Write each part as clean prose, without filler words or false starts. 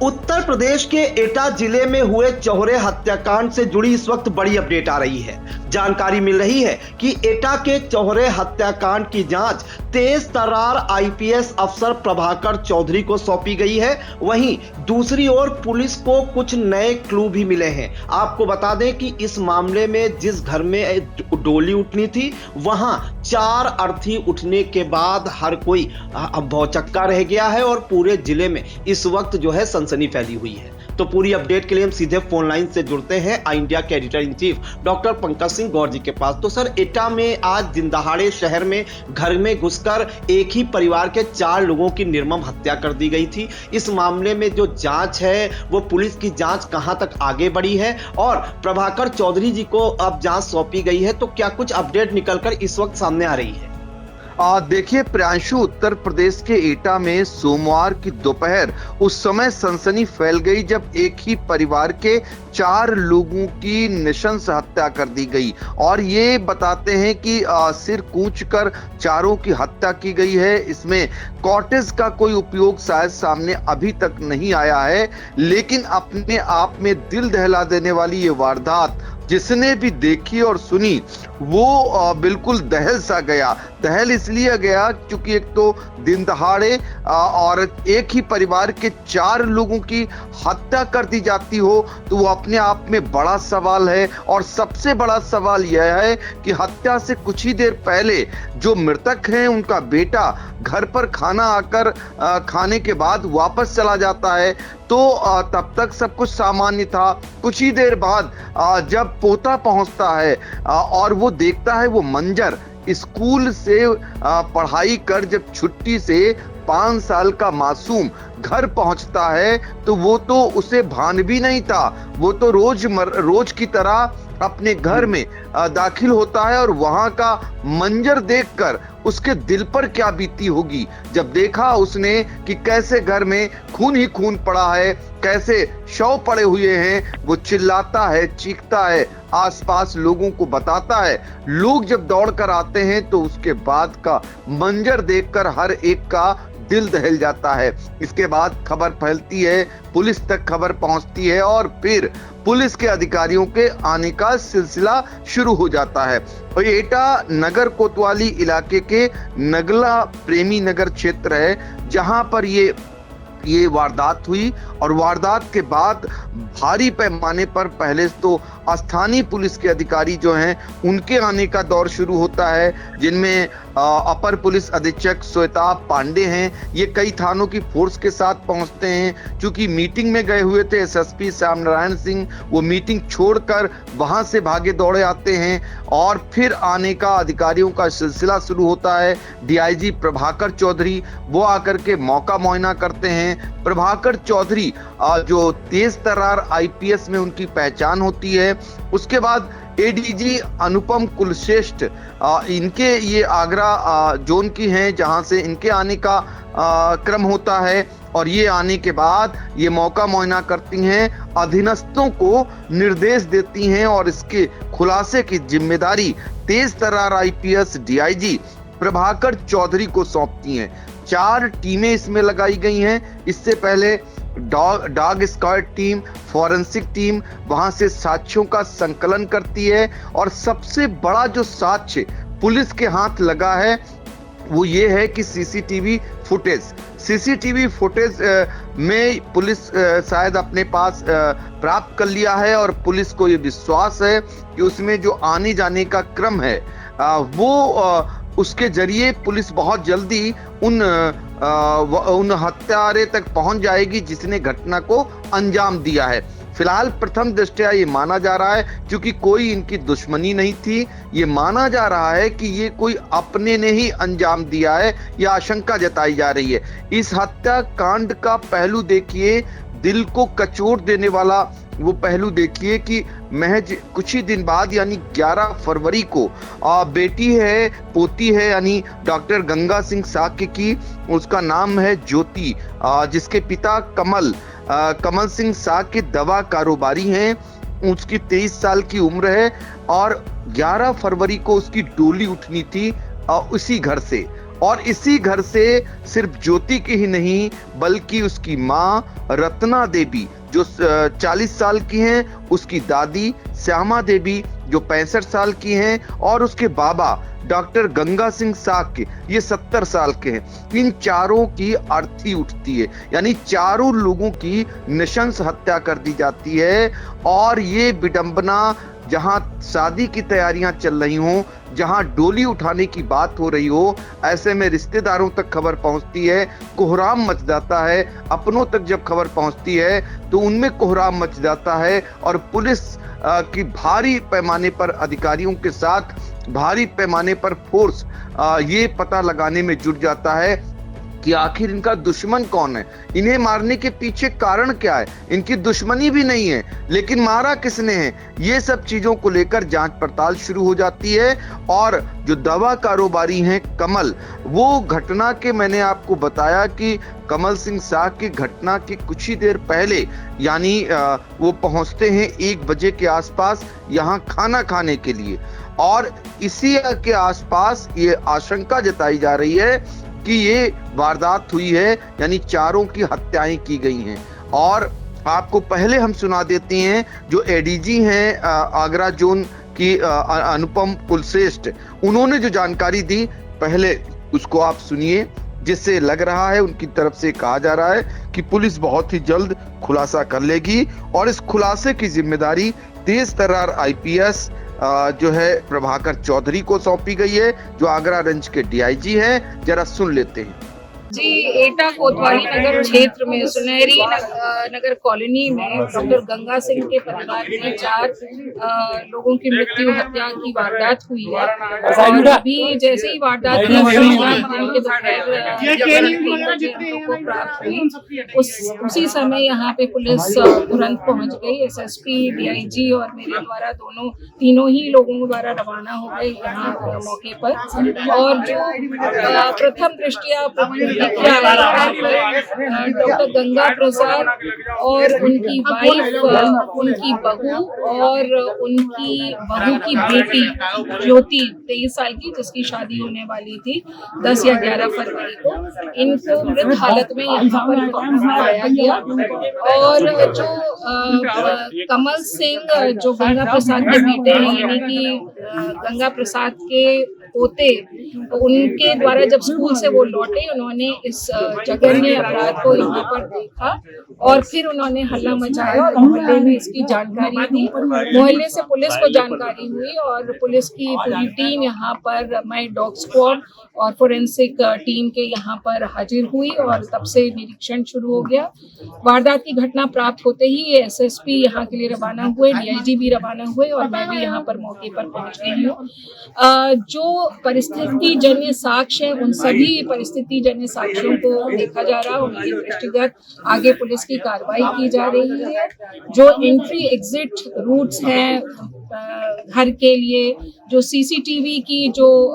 उत्तर प्रदेश के एटा जिले में हुए चौहरे हत्याकांड से जुड़ी इस वक्त बड़ी अपडेट आ रही है। जानकारी मिल रही है कि एटा के चौहरे हत्याकांड की जांच तेज तर्रार आईपीएस अफसर प्रभाकर चौधरी को सौंपी गई है। वहीं दूसरी ओर पुलिस को कुछ नए क्लू भी मिले हैं। आपको बता दें कि इस मामले में जिस घर में डोली उठनी थी वहां 4 अर्थी उठने के बाद हर कोई भौचक्का रह गया है और पूरे जिले में इस वक्त जो है सनसनी फैली हुई है। तो पूरी अपडेट के लिए हम सीधे फोन लाइन से जुड़ते हैं आई इंडिया के editor in chief doctor Pankaj Singh Gaur ji के पास। तो सर, एटा में आज दिन दहाड़े शहर में घर में घुसकर एक ही परिवार के 4 लोगों की निर्मम हत्या कर दी गई थी। इस मामले में जो जांच है वो पुलिस की जांच कहां तक आगे बढ़ी है और प्रभाकर चौधरी जी को अब जांच सौंपी गई है, तो क्या कुछ अपडेट निकलकर इस वक्त सामने आ रही है? देखिए प्रियांशु, उत्तर प्रदेश के एटा में सोमवार की दोपहर उस समय सनसनी फैल गई जब एक ही परिवार के 4 लोगों की नृशंस हत्या कर दी गई। और ये बताते हैं कि सिर कूचकर चारों की हत्या की गई है। इसमें कॉटेज का कोई उपयोग शायद सामने अभी तक नहीं आया है, लेकिन अपने आप में दिल दहला देने वाली ये वारदात जिसने भी देखी और सुनी वो बिल्कुल दहल सा गया। दहल इसलिए गया क्योंकि एक तो दिन दहाड़े और एक ही परिवार के 4 लोगों की हत्या कर दी जाती हो तो वो अपने आप में बड़ा सवाल है। और सबसे बड़ा सवाल यह है कि हत्या से कुछ ही देर पहले जो मृतक हैं उनका बेटा घर पर खाना आकर खाने के बाद वापस चला जाता है, तो तब तक सब कुछ सामान्य था। कुछ ही देर बाद जब पोता पहुंचता है और वो देखता है वो मंजर, स्कूल से पढ़ाई कर जब छुट्टी से 5 साल का मासूम घर पहुंचता है तो वो तो उसे भान भी नहीं था। वो तो रोज की तरह अपने घर में दाखिल होता है और वहां का मंजर देखकर उसके दिल पर क्या बीती होगी जब देखा उसने कि कैसे घर में खून ही खून पड़ा है, कैसे शव पड़े हुए हैं। वो चिल्लाता है, चीखता है, आसपास लोगों को बताता है। लोग जब दौड़ कर आते हैं तो उसके बाद का मंजर देखकर हर एक का दिल दहल जाता है। इसके बाद खबर फैलती है, पुलिस तक खबर पहुंचती है और फिर पुलिस के अधिकारियों के आने का सिलसिला शुरू हो जाता है। और एटा नगर कोतवाली इलाके के नगला प्रेमी नगर क्षेत्र है जहां पर ये वारदात हुई। और वारदात के बाद भारी पैमाने पर पहले तो स्थानीय पुलिस के अधिकारी जो हैं उनके आने का दौर शुरू होता है, जिनमें अपर पुलिस अधीक्षक श्वेताब पांडे हैं। ये कई थानों की फोर्स के साथ पहुंचते हैं। चूंकि मीटिंग में गए हुए थे एसएसपी श्याम नारायण सिंह, वो मीटिंग छोड़कर वहां से भागे दौड़े आते हैं और फिर आने का अधिकारियों का सिलसिला शुरू होता है। डीआईजी प्रभाकर चौधरी वो आकर के मौका मुआयना करते हैं। प्रभाकर चौधरी जो तेज तर्रार आईपीएस में उनकी पहचान होती है। उसके बाद एडीजी अनुपम कुलश्रेष्ठ, इनके ये आगरा जोन की हैं जहां से इनके आने का क्रम होता है। और ये आने के बाद ये मौका मुआयना करती हैं, अधीनस्थों को निर्देश देती हैं और इसके खुलासे की जिम्मेदारी तेज तर्रार आईपीएस डीआईजी प्रभाकर चौधरी को सौंपती हैं। 4 टीमें इसमें लगाई गई हैं। इससे पहले dog squad team, forensic team वहां से साक्ष्यों का संकलन करती है। और सबसे बड़ा जो साक्ष्य पुलिस के हाथ लगा है वो ये है कि सीसीटीवी फुटेज में पुलिस शायद अपने पास प्राप्त कर लिया है और पुलिस को ये विश्वास है कि उसमें जो आने जाने का क्रम है वो उसके जरिए पुलिस बहुत जल्दी उन हत्यारे तक पहुंच जाएगी जिसने घटना को अंजाम दिया है। फिलहाल प्रथम दृष्टया ये माना जा रहा है, क्योंकि कोई इनकी दुश्मनी नहीं थी, ये माना जा रहा है कि ये कोई अपने ने ही अंजाम दिया है, यह आशंका जताई जा रही है। इस हत्याकांड का पहलू देखिए, दिल को कचोट देने वाला वो पहलू देखिए कि महज कुछ ही दिन बाद यानी 11 फरवरी को पोती है यानी डॉक्टर गंगा सिंह साक्य की, उसका नाम है ज्योति, जिसके पिता कमल सिंह साक्य दवा कारोबारी हैं। उसकी 23 साल की उम्र है और 11 फरवरी को उसकी डोली उठनी थी उसी घर से। और इसी घर से सिर्फ ज्योति की ही नहीं बल्कि उसकी मां रत्ना देवी जो 40 साल की हैं, उसकी दादी श्यामा देवी जो 65 साल की हैं और उसके बाबा डॉक्टर गंगा सिंह साक ये 70 साल के हैं। इन चारों की अर्थी उठती है, यानी चारों लोगों की नृशंस हत्या कर दी जाती है। और ये विडंबना जहां शादी की तैयारियां चल रही हों, जहां डोली उठाने की बात हो रही हो, ऐसे में रिश्तेदारों तक खबर पहुंचती है, कोहराम मच जाता है। अपनों तक जब खबर पहुंचती है तो उनमें कोहराम मच जाता है और पुलिस की भारी पैमाने पर अधिकारियों के साथ भारी पैमाने पर फोर्स ये पता लगाने में जुट जाता है कि आखिर इनका दुश्मन कौन है, इन्हें मारने के पीछे कारण क्या है। इनकी दुश्मनी भी नहीं है लेकिन मारा किसने है, ये सब चीजों को लेकर जांच पड़ताल शुरू हो जाती है। और जो दवा कारोबारी हैं कमल, वो घटना के मैंने आपको बताया कि कमल सिंह शाह की घटना के कुछ ही देर पहले यानी वो पहुंचते हैं 1 बजे के आसपास यहाँ खाना खाने के लिए। और इसी के आसपास ये आशंका जताई जा रही है कि ये वारदात हुई है, यानी चारों की हत्याएं की गई हैं। और आपको पहले हम सुना देते हैं जो एडीजी हैं आगरा जोन की अनुपम कुलश्रेष्ठ, उन्होंने जो जानकारी दी पहले उसको आप सुनिए, जिससे लग रहा है उनकी तरफ से कहा जा रहा है कि पुलिस बहुत ही जल्द खुलासा कर लेगी और इस खुलासे की जिम्मेदारी तेज तर्रार आईपीएस जो है प्रभाकर चौधरी को सौंपी गई है, जो आगरा रेंज के डीआईजी हैं। जरा सुन लेते हैं। जी, एटा कोतवाली नगर क्षेत्र में सुनहरी नगर कॉलोनी में डॉक्टर गंगा सिंह के परिवार में 4 लोगों की मृत्यु हत्या की वारदात हुई है। और अभी जैसे ही वारदात की को प्राप्त हुई उसी समय यहाँ पे पुलिस तुरंत पहुंच गई। एसएसपी, डीआईजी और मेरे द्वारा तीनों ही लोगों द्वारा रवाना हो गए यहाँ मौके पर। और जो प्रथम दृष्टिया डॉक्टर गंगा प्रसाद और उनकी वाइफ, उनकी बहू और उनकी बहू की बेटी ज्योति 23 साल की, जिसकी शादी होने वाली थी 10 या 11 फरवरी को, इनको मृत हालत में यहाँ पर पाया गया। और जो कमल सिंह जो गंगा प्रसाद के बेटे हैं, यानी कि गंगा प्रसाद के पोते, उनके द्वारा जब स्कूल से वो लौटे, उन्होंने इस जघन्य अपराध को यहाँ पर देखा और फिर उन्होंने हल्ला मचाया और मोहल्ले में इसकी जानकारी दी। मोहल्ले से पुलिस को जानकारी हुई और पुलिस की पूरी टीम यहाँ पर, मैं डॉग स्क्वाड और फोरेंसिक टीम के यहाँ पर हाजिर हुई और तब से निरीक्षण शुरू हो गया। वारदात की घटना प्राप्त होते ही एसएसपी यहाँ के लिए रवाना हुए, डीआईजी भी रवाना हुए और मैं भी यहाँ पर मौके पर पहुँच गई हूँ। जो परिस्थिति जन्य साक्ष्य है, उन सभी परिस्थिति जन्य साक्ष्यों को देखा जा रहा है, उनके दृष्टिगत आगे पुलिस की कार्रवाई की जा रही है। जो एंट्री एग्जिट रूट्स हैं घर के लिए, जो सीसीटीवी की जो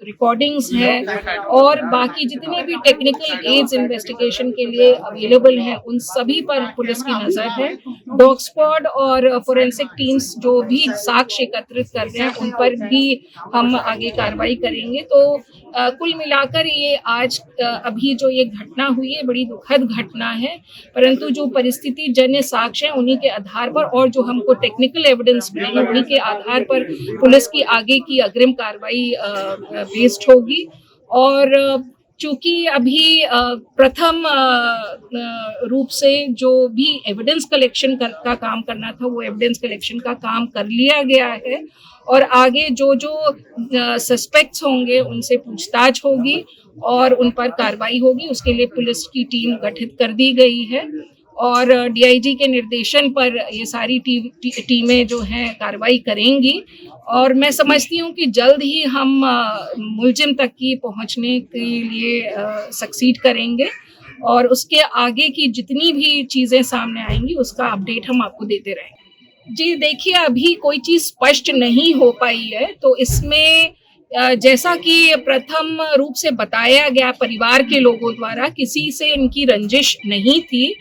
रिकॉर्डिंग्स है और बाकी जितने भी टेक्निकल एड्स इन्वेस्टिगेशन के लिए अवेलेबल हैं, उन सभी पर पुलिस की नजर है। डॉग स्क्वाड और फोरेंसिक टीम्स जो भी साक्ष्य एकत्रित कर रहे हैं, उन पर भी हम आगे कार्रवाई करेंगे। तो कुल मिलाकर ये आज अभी जो ये घटना हुई है बड़ी दुखद घटना है, परंतु जो परिस्थिति जन्य साक्ष्य है उन्हीं के आधार पर और जो हमको टेक्निकल एविडेंस मिलेंगे उन्हीं के आधार पर पुलिस की आगे की अग्रिम कार्रवाई बेस्ड होगी। और चूंकि अभी प्रथम रूप से जो भी एविडेंस कलेक्शन का काम करना था वो एविडेंस कलेक्शन का काम कर लिया गया है और आगे जो सस्पेक्ट्स होंगे उनसे पूछताछ होगी और उन पर कार्रवाई होगी। उसके लिए पुलिस की टीम गठित कर दी गई है और डीआईजी के निर्देशन पर ये सारी टीमें जो हैं कार्रवाई करेंगी और मैं समझती हूँ कि जल्द ही हम मुलजिम तक की पहुँचने के लिए सक्सीड करेंगे और उसके आगे की जितनी भी चीज़ें सामने आएंगी उसका अपडेट हम आपको देते रहेंगे। जी देखिए, अभी कोई चीज़ स्पष्ट नहीं हो पाई है, तो इसमें जैसा कि प्रथम रूप से बताया गया परिवार के लोगों द्वारा, किसी से इनकी रंजिश नहीं थी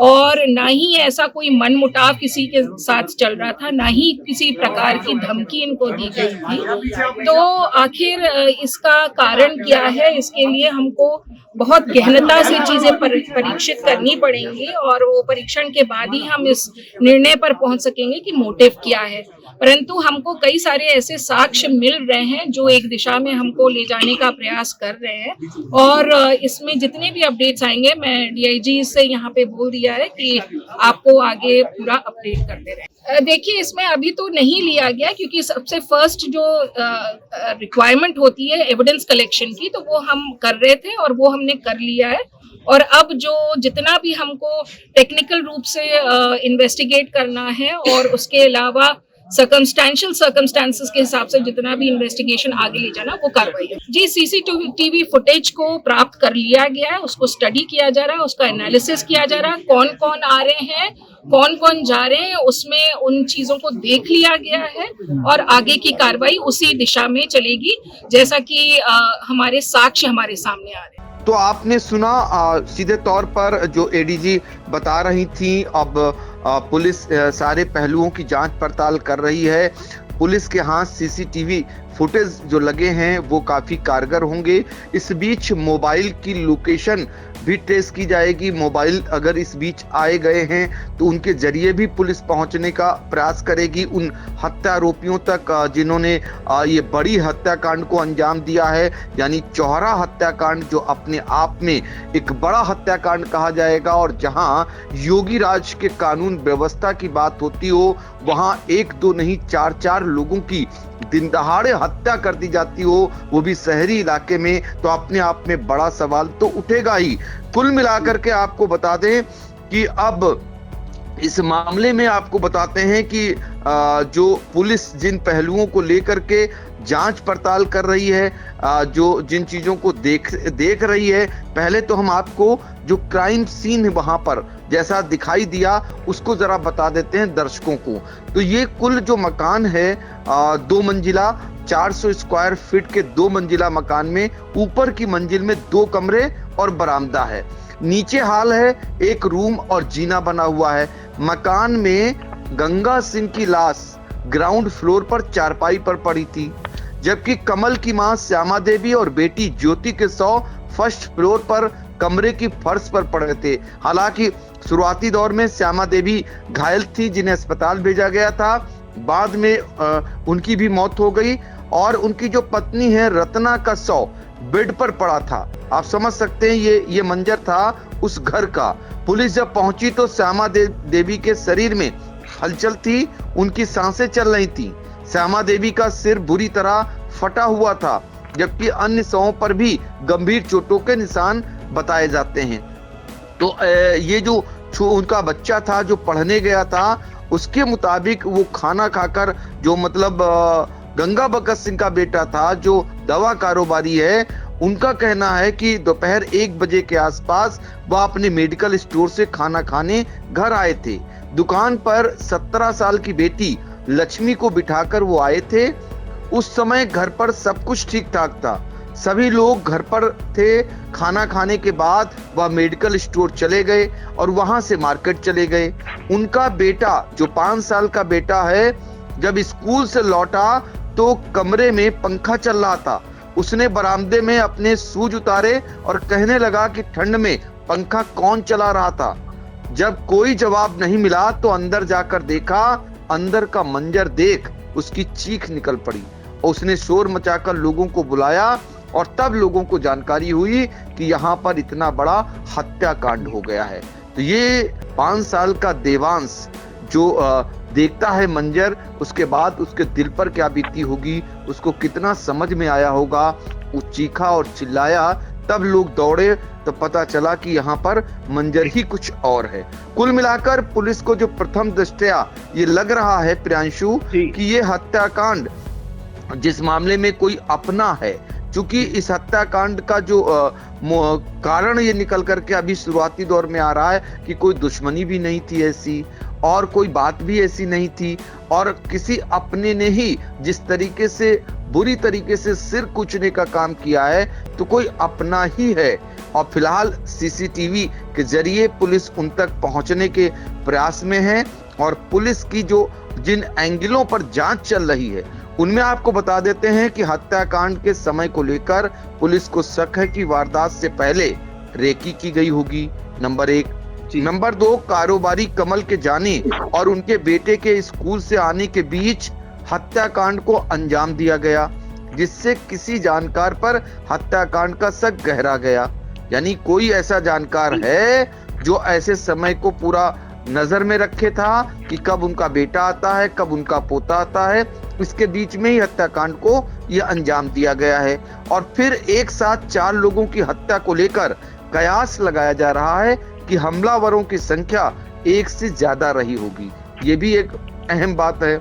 और ना ही ऐसा कोई मनमुटाव किसी के साथ चल रहा था, ना ही किसी प्रकार की धमकी इनको दी गई थी। तो आखिर इसका कारण क्या है, इसके लिए हमको बहुत गहनता से चीजें परीक्षित करनी पड़ेंगी और वो परीक्षण के बाद ही हम इस निर्णय पर पहुंच सकेंगे कि मोटिव क्या है। परंतु हमको कई सारे ऐसे साक्ष्य मिल रहे हैं जो एक दिशा में हमको ले जाने का प्रयास कर रहे हैं और इसमें जितने भी अपडेट्स आएंगे, मैं डीआईजी से यहाँ पे बोल दिया है कि आपको आगे पूरा अपडेट करते रहे। देखिए, इसमें अभी तो नहीं लिया गया क्योंकि सबसे फर्स्ट जो रिक्वायरमेंट होती है एविडेंस कलेक्शन की, तो वो हम कर रहे थे और वो हमने कर लिया है। और अब जो जितना भी हमको टेक्निकल रूप से इन्वेस्टिगेट करना है और उसके अलावा सर्कमस्टेंसेस के हिसाब से जितना भी इन्वेस्टिगेशन आगे ले जाना, वो कार्रवाई है। जी, सीसीटीवी फुटेज को प्राप्त कर लिया गया है, उसको स्टडी किया जा रहा है, उसका एनालिसिस किया जा रहा है, कौन कौन आ रहे हैं, कौन कौन जा रहे हैं, उसमें उन चीजों को देख लिया गया है और आगे की कार्रवाई उसी दिशा में चलेगी जैसा कि हमारे साक्ष्य हमारे सामने आ रहे हैं। तो आपने सुना सीधे तौर पर जो एडीजी बता रही थी। अब पुलिस सारे पहलुओं की जांच पड़ताल कर रही है। पुलिस के हाथ सीसीटीवी फुटेज जो लगे हैं वो काफी कारगर होंगे। इस बीच मोबाइल की लोकेशन भी ट्रेस की जाएगी। मोबाइल अगर इस बीच आए गए हैं तो उनके जरिए भी पुलिस पहुंचने का प्रयास करेगी उन हत्यारोपियों तक जिन्होंने ये बड़ी हत्याकांड को अंजाम दिया है, यानी चौहरा हत्याकांड, जो अपने आप में एक बड़ा हत्याकांड कहा जाएगा। और जहां योगी राज के कानून व्यवस्था की बात होती हो, वहां 1-2 नहीं 4-4 लोगों की दिन दहाड़े हत्या कर दी जाती हो, वो भी शहरी इलाके में, तो अपने आप में बड़ा सवाल तो उठेगा ही। कुल मिलाकर के आपको बता दें कि अब इस मामले में आपको बताते हैं कि जो पुलिस जिन पहलुओं को लेकर के जांच पड़ताल कर रही है, जो जिन चीजों को देख रही है, पहले तो हम आपको जो क्राइम सीन है वहां पर जैसा दिखाई दिया उसको जरा बता देते हैं दर्शकों को। तो ये कुल जो मकान है 2 मंजिला 400 स्क्वायर फीट के 2 मंजिला मकान में ऊपर की मंजिल में 2 कमरे और बरामदा है। नीचे हाल है, 1 रूम और जीना बना हुआ है। मकान में गंगा सिंह की लाश ग्राउंड फ्लोर पर चारपाई पर पड़ी थी, जबकि कमल की मां श्यामा देवी और बेटी ज्योति के शव फर्स्ट फ्लोर पर कमरे की फर्श पर पड़े थे। हालांकि शुरुआती दौर में श्यामा देवी घायल थी, जिन्हें अस्पताल भेजा गया था। बाद में उनकी भी मौत हो गई और उनकी जो पत्नी है रत्ना का शव बेड पर पड़ा था। आप समझ सकते हैं ये मंजर था उस घर का। पुलिस जब पहुंची तो श्यामा देवी के शरीर में हलचल थी, उनकी सांसें चल रही थी। श्यामा देवी का सिर बुरी तरह फटा हुआ था, जबकि अन्य शवों पर भी गंभीर चोटों के निशान बताए जाते हैं। तो ये जो उनका बच्चा था जो पढ़ने गया था, उसके मुताबिक वो खाना खाकर, जो मतलब गंगा बकत सिंह का बेटा था जो दवा कारोबारी है, उनका कहना है कि दोपहर 1 बजे के आसपास वह अपने मेडिकल स्टोर से खाना खाने घर आए थे। दुकान पर 17 साल की बेटी लक्ष्मी को बिठाकर वो आए थे। उस समय घर पर सब कुछ ठीक ठाक था, सभी लोग घर पर थे। खाना खाने के बाद वह मेडिकल स्टोर चले गए और वहां से मार्केट चले गए। उनका बेटा जो 5 साल का बेटा है, जब स्कूल से लौटा तो कमरे में पंखा चल रहा था। उसने बरामदे में अपने शूज उतारे और कहने लगा कि ठंड में पंखा कौन चला रहा था। जब कोई जवाब नहीं मिला तो अंदर जाकर देखा, अंदर का मंजर देख उसकी चीख निकल पड़ी और उसने शोर मचाकर लोगों को बुलाया और तब लोगों को जानकारी हुई कि यहाँ पर इतना बड़ा हत्याकांड हो गया है। तो ये 5 साल का देवांश जो देखता है मंजर, उसके बाद उसके दिल पर क्या बीती होगी, उसको कितना समझ में आया होगा। वो चीखा और चिल्लाया, तब लोग दौड़े तो पता चला कि यहाँ पर मंजर ही कुछ और है। कुल मिलाकर पुलिस को जो प्रथम दृष्टया ये लग रहा है प्रियांशु कि ये हत्याकांड जिस मामले में कोई अपना है, चूंकि इस हत्याकांड का जो कारण ये निकल करके अभी शुरुआती दौर में आ रहा है कि कोई दुश्मनी भी नहीं थी ऐसी, और कोई बात भी ऐसी नहीं थी, और किसी अपने ने ही जिस तरीके से बुरी तरीके से सिर कूचने का काम किया है तो कोई अपना ही है। और फिलहाल सीसीटीवी के जरिए पुलिस उन तक पहुंचने के प्रयास में है, और पुलिस की जो जिन एंगलों पर जांच चल रही है उनमें आपको बता देते हैं कि हत्याकांड के समय को लेकर पुलिस को शक है कि वारदात से पहले रेकी की गई होगी, नंबर 1। नंबर 2, कारोबारी कमल के जाने और उनके बेटे के स्कूल से आने के बीच हत्याकांड को अंजाम दिया गया, जिससे किसी जानकार पर हत्याकांड का शक गहरा गया। यानी कोई ऐसा जानकार है जो ऐसे समय को पूरा नजर में रखे था कि कब उनका बेटा आता है, कब उनका पोता आता है, इसके बीच में ही हत्याकांड को यह अंजाम दिया गया है। और फिर एक साथ 4 लोगों की हत्या को लेकर कयास लगाया जा रहा है कि हमलावरों की संख्या 1 से ज्यादा रही होगी। ये भी एक अहम बात है।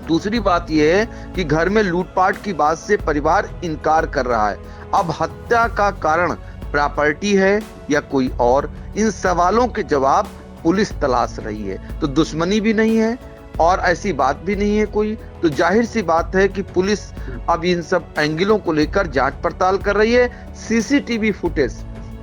दूसरी बात यह है कि घर में लूटपाट की बात से परिवार इनकार कर रहा है। अब हत्या का कारण प्रॉपर्टी है या कोई और, इन सवालों के जवाब पुलिस तलाश रही है। तो दुश्मनी भी नहीं है और ऐसी बात भी नहीं है कोई, तो जाहिर सी बात है कि पुलिस अब इन सब एंगलों को लेकर जांच पड़ताल कर रही है। सीसीटीवी फुटेज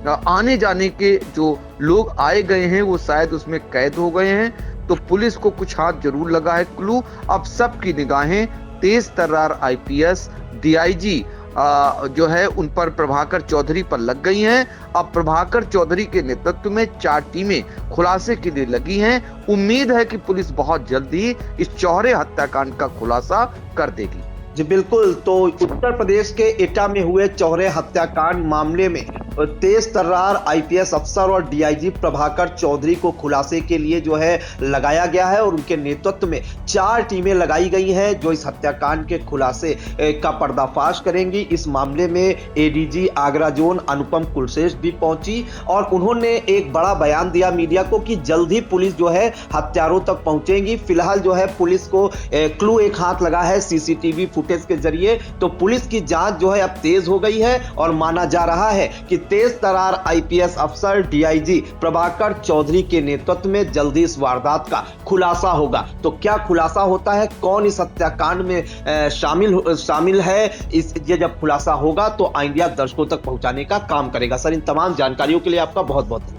आने जाने के जो लोग आए गए हैं वो शायद उसमें कैद हो गए हैं, तो पुलिस को कुछ हाथ जरूर लगा है क्लू। अब सबकी निगाहें तेज तर्रार आईपीएस डीआईजी जो है उन पर प्रभाकर चौधरी पर लग गई हैं। अब प्रभाकर चौधरी के नेतृत्व में 4 टीमें खुलासे के लिए लगी हैं। उम्मीद है कि पुलिस बहुत जल्दी इस चौहरे हत्याकांड का खुलासा कर देगी। जी बिल्कुल, तो उत्तर प्रदेश के एटा में हुए चौहरे हत्याकांड मामले में तेज तर्रार आईपीएस अफसर और डीआईजी प्रभाकर चौधरी को खुलासे के लिए जो है लगाया गया है, और उनके नेतृत्व में 4 टीमें लगाई गई हैं जो इस हत्याकांड के खुलासे का पर्दाफाश करेंगी। इस मामले में एडीजी आगरा जोन अनुपम कुलशेष भी पहुंची और उन्होंने एक बड़ा बयान दिया मीडिया को कि जल्द ही पुलिस जो है हत्यारों तक पहुंचेगी। फिलहाल जो है पुलिस को क्लू एक हाथ लगा है सीसीटीवी फुटेज के जरिए, तो पुलिस की जांच जो है अब तेज हो गई है और माना जा रहा है कि तेज तर्रार आईपीएस अफसर डीआईजी प्रभाकर चौधरी के नेतृत्व में जल्दी इस वारदात का खुलासा होगा। तो क्या खुलासा होता है, कौन इस हत्याकांड में शामिल है, ये जब खुलासा होगा तो इंडिया दर्शकों तक पहुंचाने का काम करेगा। सर, इन तमाम जानकारियों के लिए आपका बहुत बहुत